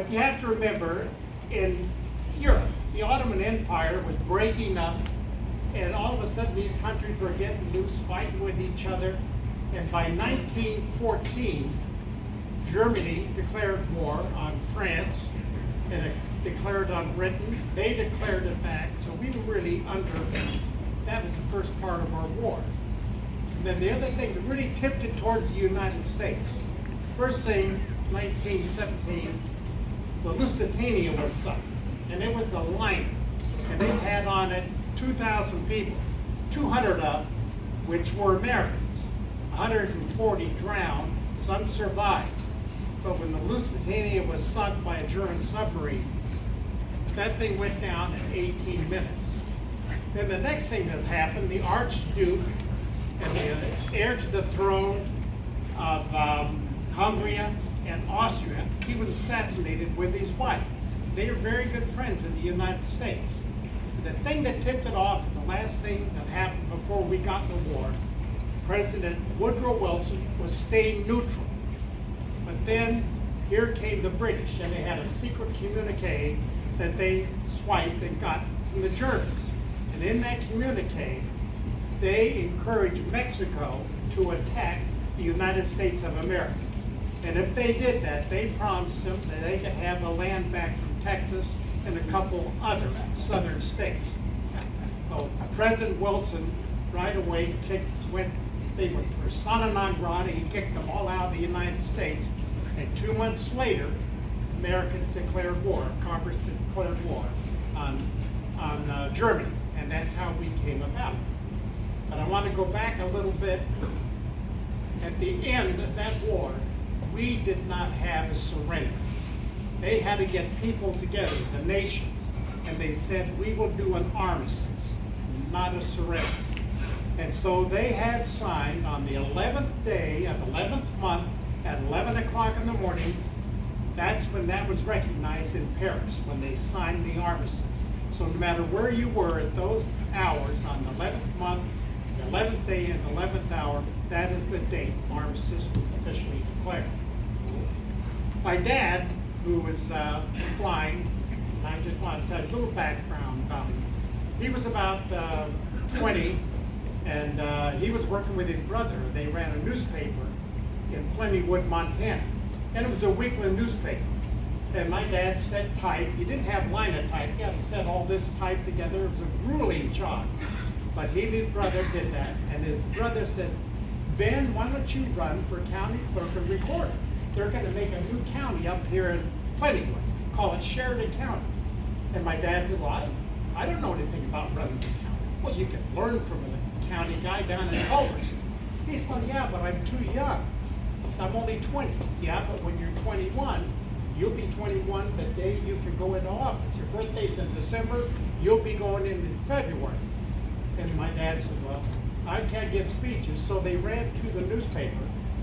But you have to remember, in Europe, the Ottoman Empire was breaking up, and all of a sudden these countries were getting loose, fighting with each other. And by 1914, Germany declared war on France, and it declared on Britain. They declared it back, so we were really under, that was the first part of our war. And then the other thing that really tipped it towards the United States. First thing, 1917, the Lusitania was sunk, and it was a liner, and they had on it 2,000 people, 200 of which were Americans, 140 drowned, some survived. But when the Lusitania was sunk by a German submarine, that thing went down in 18 minutes. Then the next thing that happened, the Archduke and the heir to the throne of Hungary and Austria, he was assassinated with his wife. They were very good friends in the United States. The thing that tipped it off, and the last thing that happened before we got in the war, President Woodrow Wilson was staying neutral. But then here came the British, and they had a secret communique that they swiped and got from the Germans. And in that communique, they encouraged Mexico to attack the United States of America. And if they did that, they promised them that they could have the land back from Texas and a couple other southern states. So President Wilson right away they were persona non grata. He kicked them all out of the United States. And 2 months later, Americans declared war, Congress declared war on Germany. And that's how we came about. But I want to go back a little bit. At the end of that war, we did not have a surrender. They had to get people together, the nations, and they said, we will do an armistice, not a surrender. And so they had signed on the 11th day of the 11th month at 11 o'clock in the morning. That's when that was recognized in Paris, when they signed the armistice. So no matter where you were at those hours on the 11th month, the 11th day and the 11th hour, that is the date armistice was officially declared. My dad, who was flying, and I just want to tell you a little background about him. He was about 20, and he was working with his brother. They ran a newspaper in Plentywood, Montana, and it was a weekly newspaper. And my dad set type. He didn't have linotype. He had to set all this type together. It was a grueling job. But he and his brother did that, and his brother said, Ben, why don't you run for county clerk and recorder? They're going to make a new county up here in Plentywood, call it Sheridan County. And my dad said, well, I don't know anything about running the county. Well, you can learn from a county guy down in Culver's. He said, well, yeah, but I'm too young. I'm only 20. Yeah, but when you're 21, you'll be 21 the day you can go into office. Your birthday's in December, you'll be going in February. And my dad said, well, I can't give speeches. So they ran to the newspaper,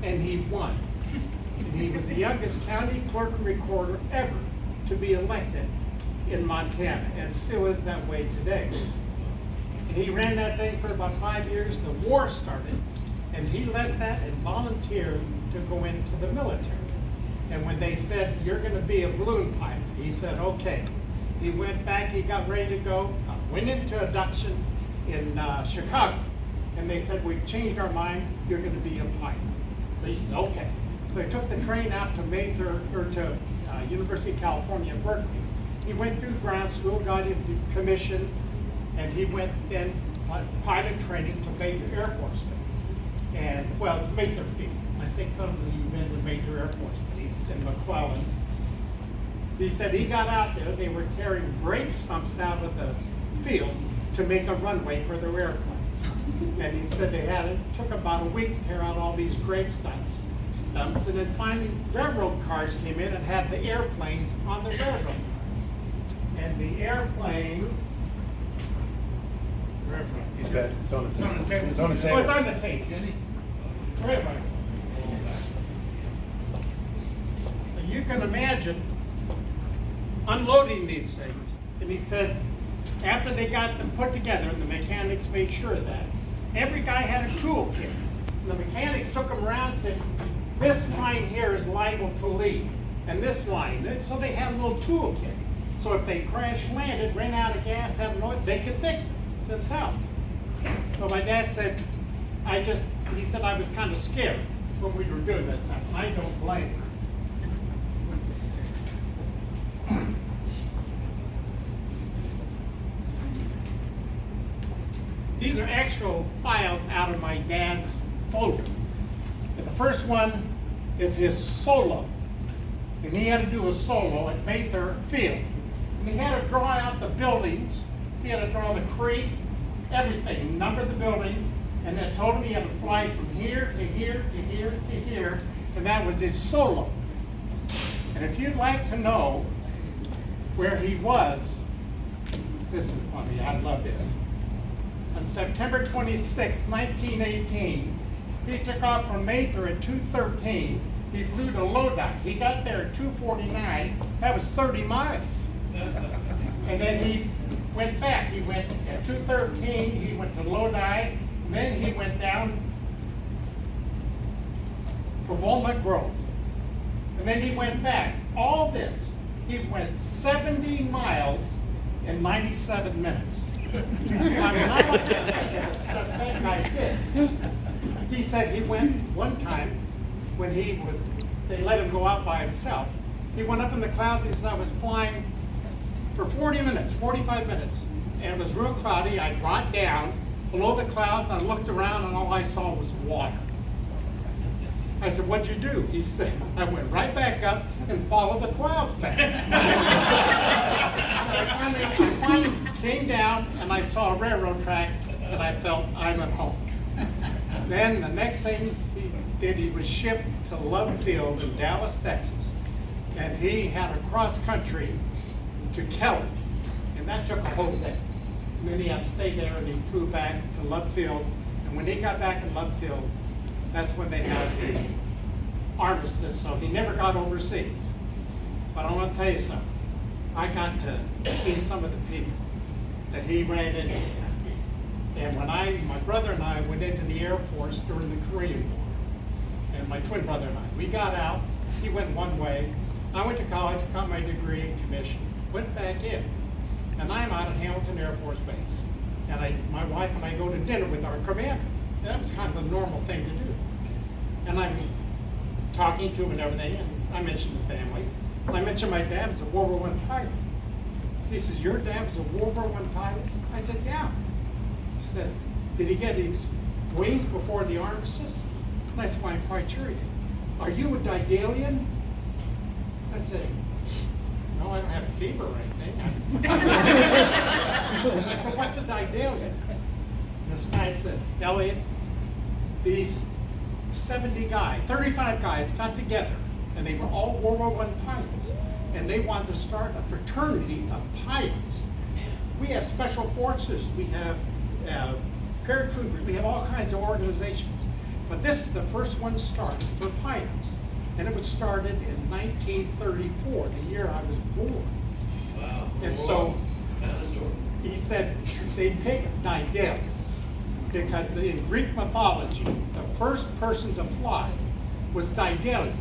and he won. And he was the youngest county clerk and recorder ever to be elected in Montana, and still is that way today. And he ran that thing for about 5 years. The war started, and he left that and volunteered to go into the military. And when they said, you're going to be a balloon pilot, he said, okay. He went back, he got ready to go, went into induction in Chicago. And they said, we've changed our mind, you're going to be a pilot. They said, okay. So they took the train out to University of California, Berkeley. He went through ground school, got his commission, and he went then pilot training to Mather Air Force Base. And, well, it's Mather Field. I think some of you men with Mather Air Force Base in McClellan. He said he got out there, they were tearing grape stumps out of the field to make a runway for their airplane. And he said it took about a week to tear out all these grape stumps. And then finally railroad cars came in and had the airplanes on the railroad cars. And the airplanes, He's got it. It's on the table. It's on the table. It's on the table. Oh, it's on the tape, Jenny. Railroad. You can imagine unloading these things. And he said, after they got them put together, and the mechanics made sure of that, every guy had a tool kit. And the mechanics took them around and said, this line here is liable to leak. and this line. And so they had a little toolkit. So if they crash landed, ran out of gas, had no, they could fix it themselves. So my dad said, he said I was kind of scared when we were doing this stuff. I don't blame him. These are actual files out of my dad's folder. And the first one is his solo. And he had to do a solo at Mather Field. And he had to draw out the buildings. He had to draw the creek, everything, number the buildings, and then told him he had to fly from here to here to here to here, and that was his solo. And if you'd like to know where he was, this is funny, I love this. On September 26, 1918, he took off from Mather at 2:13. He flew to Lodi. He got there at 2:49. That was 30 miles. And then he went back. He went at 2:13. He went to Lodi. And then he went down to Walnut Grove. And then he went back. All this, he went 70 miles in 97 minutes. I'm not going to think stuff that guy did. He said he went one time when they let him go out by himself. He went up in the clouds. He said, I was flying for 40 minutes, 45 minutes, and it was real cloudy. I brought down below the clouds, and I looked around, and all I saw was water. I said, what'd you do? He said, I went right back up and followed the clouds back. I finally came down, and I saw a railroad track, and I felt I'm at home. Then the next thing he did, he was shipped to Love Field in Dallas, Texas, and he had to cross country to Kelly, and that took a whole day. And then he had to stay there, and he flew back to Love Field, and when he got back in Love Field, that's when they had the armistice, so he never got overseas. But I want to tell you something. I got to see some of the people that he ran into. And when my brother and I went into the Air Force during the Korean War, and my twin brother and I, we got out, he went one way, I went to college, got my degree in commission, went back in, and I'm out at Hamilton Air Force Base. And my wife and I go to dinner with our commander. That was kind of a normal thing to do. And I'm talking to him and everything, and I mentioned the family. And I mentioned my dad was a World War I pilot. He says, your dad was a World War I pilot? I said, yeah. He said, did he get his wings before the armistice? And I said, well, I'm quite sure he did. Are you a Daedalian? I said, no, I don't have a fever or anything. I said, what's a Daedalian? This guy said, Elliot, these 70 guys, 35 guys got together, and they were all World War I pilots, and they wanted to start a fraternity of pilots. We have special forces, we have paratroopers, we have all kinds of organizations. But this is the first one started for pilots, and it was started in 1934, the year I was born. Wow. And so he said they picked Daedalus because in Greek mythology, the first person to fly was Daedalus.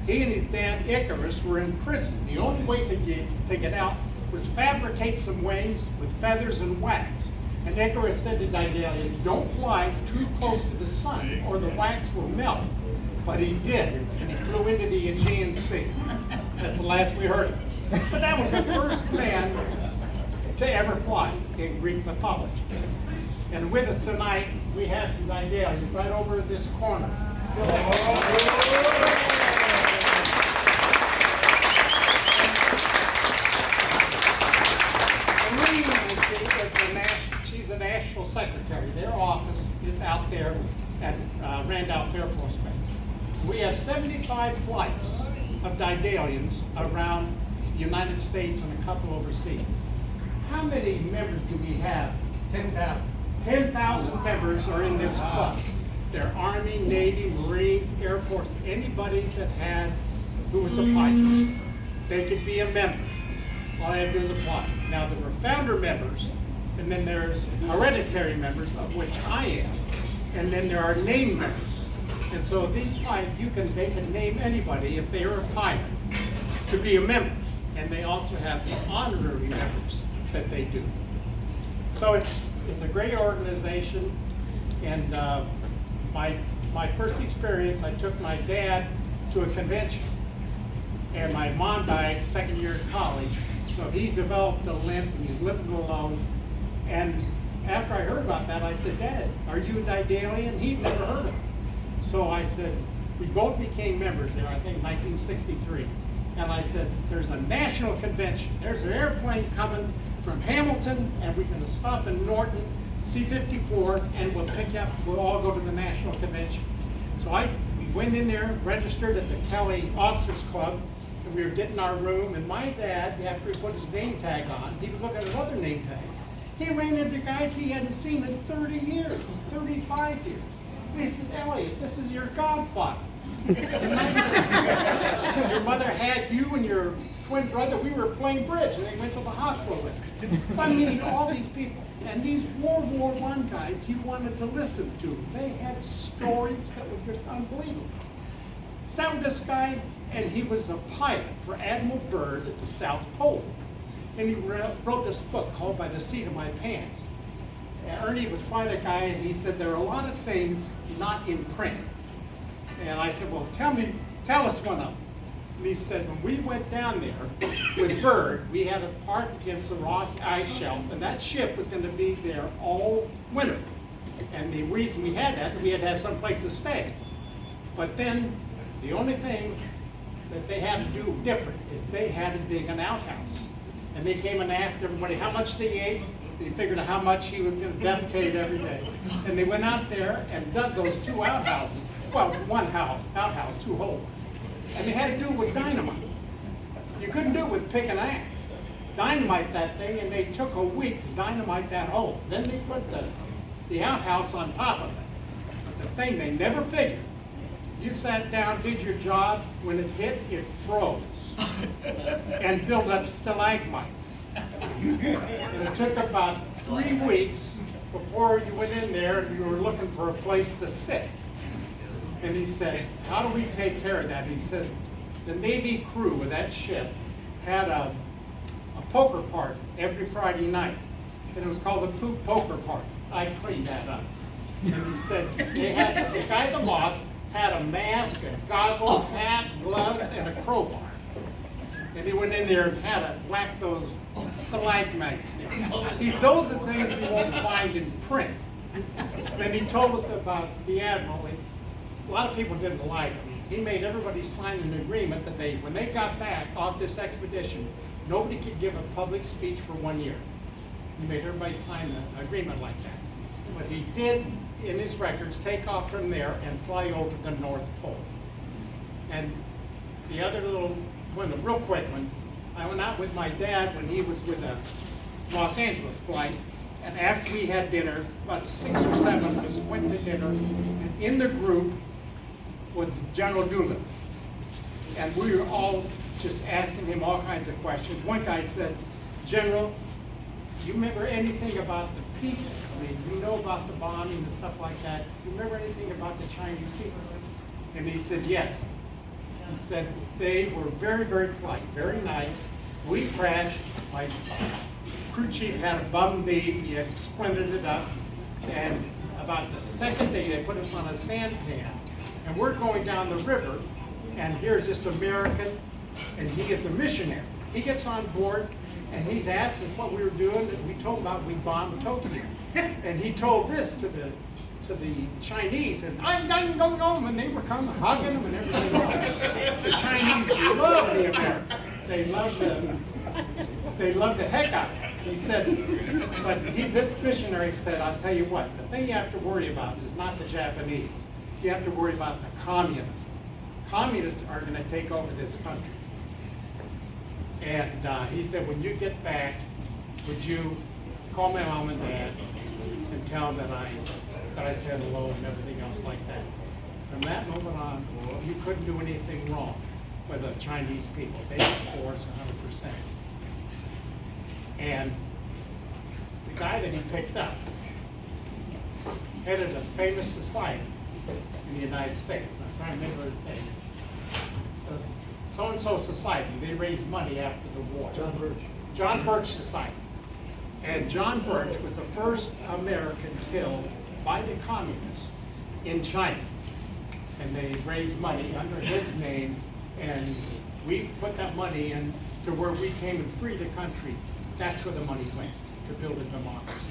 He and his dad Icarus were in prison. The only way to get out was fabricate some wings with feathers and wax. And Icarus said to Daedalus, don't fly too close to the sun or the wax will melt. But he did, and he flew into the Aegean Sea. That's the last we heard of him. But that was the first man to ever fly in Greek mythology. And with us tonight, we have some Daedalus right over in this corner. She's the National Secretary. Their office is out there at Randolph Air Force Base. We have 75 flights of Daedalians around the United States and a couple overseas. How many members do we have? 10,000. 10,000 members are in this club. They're Army, Navy, Marines, Air Force, anybody who was a pilot. They could be a member. All I have to do is apply. Now there were founder members, and then there's hereditary members, of which I am, and then there are named members. And so these pilots, they can name anybody if they are a pilot. to be a member. And they also have some honorary members that they do. So it's a great organization. And my first experience, I took my dad to a convention. And my mom died second year of college. So he developed a limp and he's living alone. And after I heard about that, I said, Dad, are you a Daedalian? He'd never heard of it. So I said, we both became members there, I think 1963. And I said, there's a national convention. There's an airplane coming from Hamilton, and we're going to stop in Norton, C-54, and we'll pick up, we'll all go to the national convention. So we went in there, registered at the Kelly Officers Club, and we were getting our room, and my dad, after he put his name tag on, he was looking at other name tags. He ran into guys he hadn't seen in 30 years, 35 years. And he said, Elliot, this is your godfather. Your mother had you and your twin brother, we were playing bridge, and they went to the hospital with him. I'm meeting all these people, and these World War I guys you wanted to listen to. They had stories that were just unbelievable. Sat with this guy, and he was a pilot for Admiral Byrd at the South Pole. And he wrote this book called By the Seat of My Pants. And Ernie was quite a guy, and he said, there are a lot of things not in print. And I said, well, tell us one of them. And he said, when we went down there with Byrd, we had a park against the Ross Ice Shelf, and that ship was going to be there all winter. And the reason we had that, we had to have some place to stay. But then, the only thing that they had to do different is they had to dig an outhouse. And they came and asked everybody how much they ate. They figured out how much he was going to defecate every day. And they went out there and dug those two outhouses. Well, one outhouse, two holes. And they had to do it with dynamite. You couldn't do it with pick and axe. Dynamite that thing, and they took a week to dynamite that hole. Then they put the outhouse on top of it. But the thing they never figured, you sat down, did your job, when it hit, it froze and built up stalagmites. And it took about 3 weeks before you went in there and you were looking for a place to sit. And he said, how do we take care of that? He said, the Navy crew of that ship had a poker party every Friday night. And it was called the Poop Poker Party. I cleaned that up. And he said, they had, the guy, the boss, had a mask, a goggles, hat, gloves, and a crowbar. And he went in there and had to whack those stalagmites. He sold the things you won't find in print. And he told us about the Admiral. A lot of people didn't like him. He made everybody sign an agreement that when they got back off this expedition, nobody could give a public speech for 1 year. He made everybody sign an agreement like that. But he did, in his records, take off from there and fly over the North Pole. And the other little one, the real quick one, I went out with my dad when he was with a Los Angeles flight. And after we had dinner, about 6 or 7 of us went to dinner, and in the group was General Doolittle. And we were all just asking him all kinds of questions. One guy said, General, do you remember anything about the people? I mean, you know about the bombing and stuff like that. Do you remember anything about the Chinese people? And he said, yes. He said they were very, very polite, very nice. We crashed. My crew chief had a bum knee. He had splintered it up. And about the second day, they put us on a sampan. And we're going down the river, and here's this American, and he is a missionary. He gets on board, and he's asked us what we were doing, and we told him about we bombed Tokyo. And he told this to the Chinese, and and they were coming, hugging him and everything else. The Chinese love the Americans. They love the heck out of it. He said, but this missionary said, I'll tell you what, the thing you have to worry about is not the Japanese. You have to worry about the communists. Communists are going to take over this country. And he said, when you get back, would you call my mom and dad and tell them that I said hello and everything else like that. From that moment on, you couldn't do anything wrong with the Chinese people. They were for us 100%. And the guy that he picked up headed a famous society in the United States. I'm trying to remember his name. so-and-so society. They raised money after the war. John Birch Society. And John Birch was the first American killed by the communists in China. And they raised money under his name, and we put that money in to where we came and freed the country. That's where the money went, to build a democracy.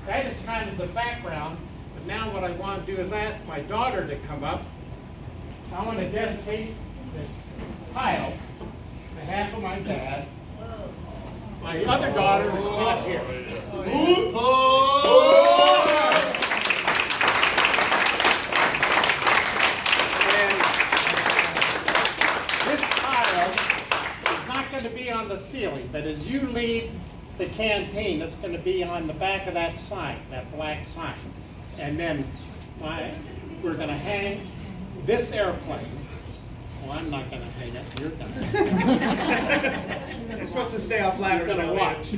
That is kind of the background, but now what I want to do is ask my daughter to come up. I want to dedicate this tile to half of my dad. My other daughter is not here. And this tile is not going to be on the ceiling, but as you leave the canteen, it's going to be on the back of that sign, that black sign. And then we're going to hang this airplane. Well, I'm not going to hang it. You're going to. You're supposed to stay off ladders. You're going to watch.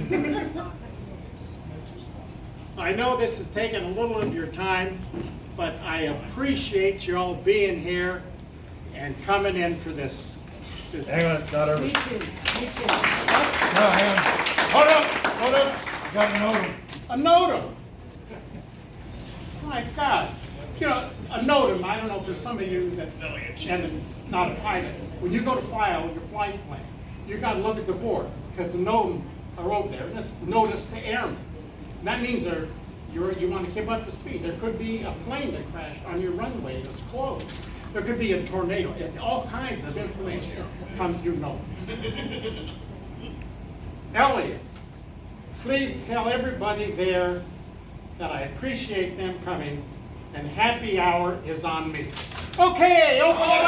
I know this has taken a little of your time, but I appreciate you all being here and coming in for this. Hang on, it's not over. Me No, too. hang on. Hold up. I got an order. A NOTAM. My God. You know, a NOTAM, I don't know if there's some of you that, and not a pilot, when you go to file your flight plan, you got to look at the board, because the NOTAM are over there, and it's notice to airmen. And that means you want to keep up to speed. There could be a plane that crashed on your runway that's closed. There could be a tornado. All kinds of information comes through NOTAM. Elliot, please tell everybody there that I appreciate them coming, and happy hour is on me. Okay, open it